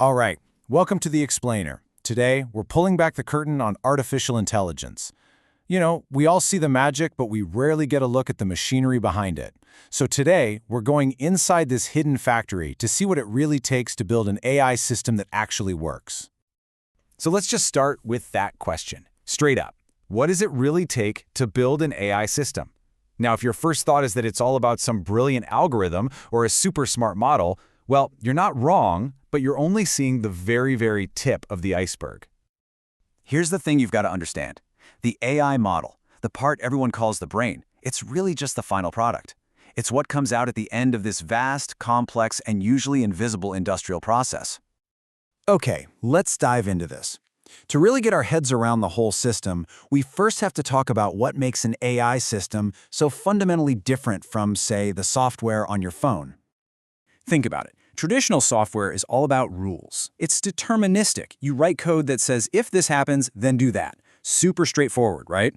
All right, welcome to The Explainer. Today, we're pulling back the curtain on artificial intelligence. You know, we all see the magic, but we rarely get a look at the machinery behind it. So today, we're going inside this hidden factory to see what it really takes to build an AI system that actually works. So let's just start with that question. Straight up, what does it really take to build an AI system? Now, if your first thought is that it's all about some brilliant algorithm or a super smart model, well, you're not wrong, but you're only seeing the very, very tip of the iceberg. Here's the thing you've got to understand. The AI model, the part everyone calls the brain, it's really just the final product. It's what comes out at the end of this vast, complex, and usually invisible industrial process. Okay, let's dive into this. To really get our heads around the whole system, we first have to talk about what makes an AI system so fundamentally different from, say, the software on your phone. Think about it. Traditional software is all about rules. It's deterministic. You write code that says, if this happens, then do that. Super straightforward, right?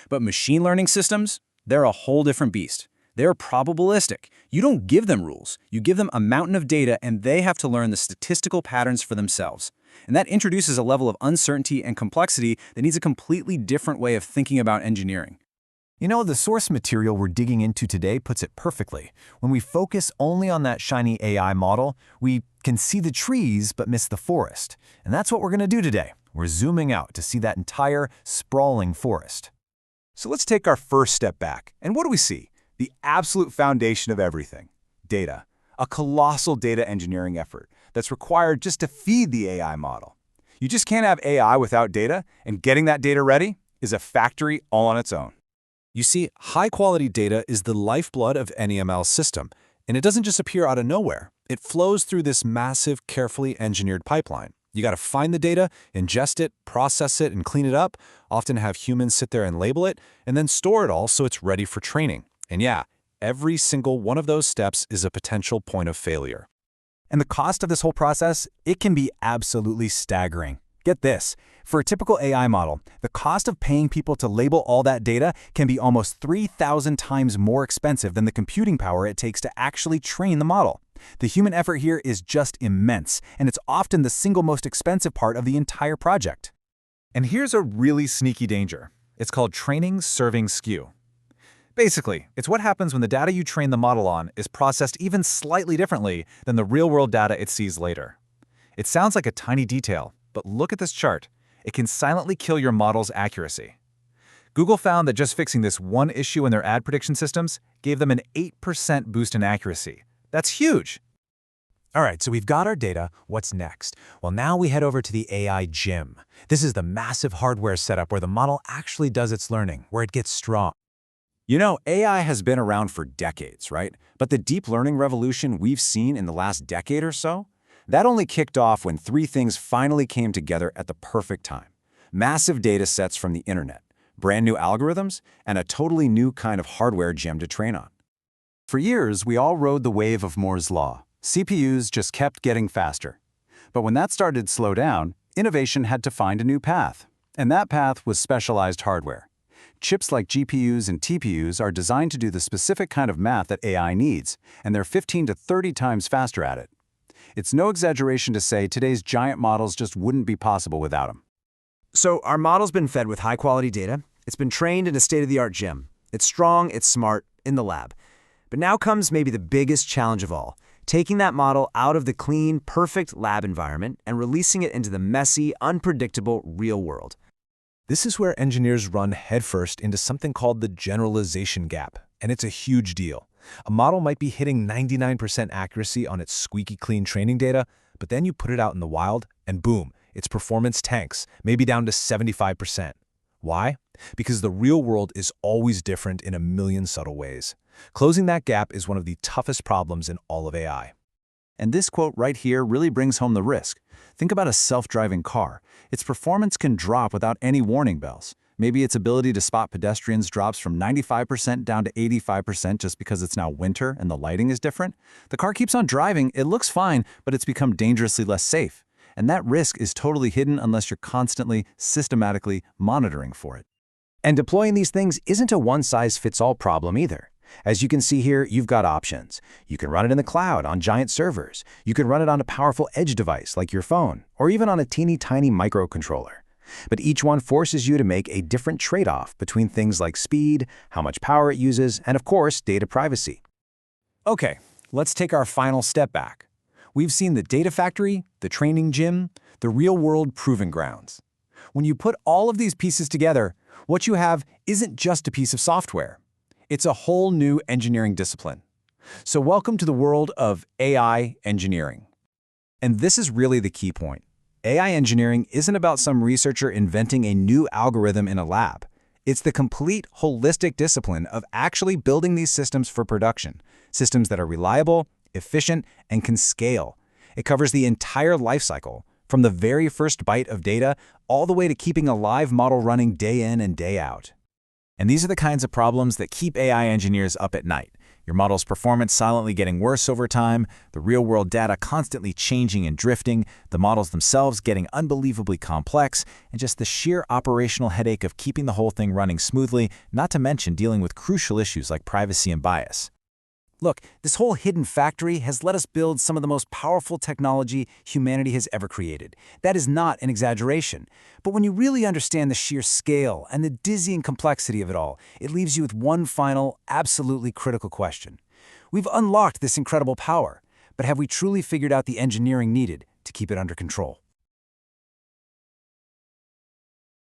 But machine learning systems, they're a whole different beast. They're probabilistic. You don't give them rules. You give them a mountain of data, and they have to learn the statistical patterns for themselves. And that introduces a level of uncertainty and complexity that needs a completely different way of thinking about engineering. You know, the source material we're digging into today puts it perfectly. When we focus only on that shiny AI model, we can see the trees but miss the forest. And that's what we're going to do today. We're zooming out to see that entire, sprawling forest. So let's take our first step back. And what do we see? The absolute foundation of everything: data. A colossal data engineering effort that's required just to feed the AI model. You just can't have AI without data, and getting that data ready is a factory all on its own. You see, high-quality data is the lifeblood of any ML system, and it doesn't just appear out of nowhere. It flows through this massive, carefully engineered pipeline. You got to find the data, ingest it, process it, and clean it up, often have humans sit there and label it, and then store it all so it's ready for training. And yeah, every single one of those steps is a potential point of failure. And the cost of this whole process, it can be absolutely staggering. Get this. For a typical AI model, the cost of paying people to label all that data can be almost 3,000 times more expensive than the computing power it takes to actually train the model. The human effort here is just immense, and it's often the single most expensive part of the entire project. And here's a really sneaky danger. It's called training serving skew. Basically, it's what happens when the data you train the model on is processed even slightly differently than the real-world data it sees later. It sounds like a tiny detail, but look at this chart. It can silently kill your model's accuracy. Google found that just fixing this one issue in their ad prediction systems gave them an 8% boost in accuracy. That's huge! All right, so we've got our data. What's next? Well, now we head over to the AI gym. This is the massive hardware setup where the model actually does its learning, where it gets strong. You know, AI has been around for decades, right? But the deep learning revolution we've seen in the last decade or so, that only kicked off when three things finally came together at the perfect time: massive data sets from the internet, brand new algorithms, and a totally new kind of hardware gem to train on. For years, we all rode the wave of Moore's law. CPUs just kept getting faster. But when that started to slow down, innovation had to find a new path. And that path was specialized hardware. Chips like GPUs and TPUs are designed to do the specific kind of math that AI needs, and they're 15 to 30 times faster at it. It's no exaggeration to say today's giant models just wouldn't be possible without them. So our model's been fed with high-quality data. It's been trained in a state-of-the-art gym. It's strong, it's smart, in the lab. But now comes maybe the biggest challenge of all: taking that model out of the clean, perfect lab environment and releasing it into the messy, unpredictable real world. This is where engineers run headfirst into something called the generalization gap, and it's a huge deal. A model might be hitting 99% accuracy on its squeaky clean training data, but then you put it out in the wild, and boom, its performance tanks, maybe down to 75%. Why? Because the real world is always different in a million subtle ways. Closing that gap is one of the toughest problems in all of AI. And this quote right here really brings home the risk. Think about a self-driving car. Its performance can drop without any warning bells. Maybe its ability to spot pedestrians drops from 95% down to 85% just because it's now winter and the lighting is different. The car keeps on driving, it looks fine, but it's become dangerously less safe. And that risk is totally hidden unless you're constantly, systematically monitoring for it. And deploying these things isn't a one-size-fits-all problem either. As you can see here, you've got options. You can run it in the cloud on giant servers. You can run it on a powerful edge device like your phone, or even on a teeny tiny microcontroller. But each one forces you to make a different trade-off between things like speed, how much power it uses, and of course, data privacy. Okay, let's take our final step back. We've seen the data factory, the training gym, the real-world proving grounds. When you put all of these pieces together, what you have isn't just a piece of software. It's a whole new engineering discipline. So welcome to the world of AI engineering. And this is really the key point. AI engineering isn't about some researcher inventing a new algorithm in a lab. It's the complete, holistic discipline of actually building these systems for production, systems that are reliable, efficient, and can scale. It covers the entire life cycle, from the very first byte of data all the way to keeping a live model running day in and day out. And these are the kinds of problems that keep AI engineers up at night. Your model's performance silently getting worse over time, the real-world data constantly changing and drifting, the models themselves getting unbelievably complex, and just the sheer operational headache of keeping the whole thing running smoothly, not to mention dealing with crucial issues like privacy and bias. Look, this whole hidden factory has let us build some of the most powerful technology humanity has ever created. That is not an exaggeration. But when you really understand the sheer scale and the dizzying complexity of it all, it leaves you with one final, absolutely critical question. We've unlocked this incredible power, but have we truly figured out the engineering needed to keep it under control?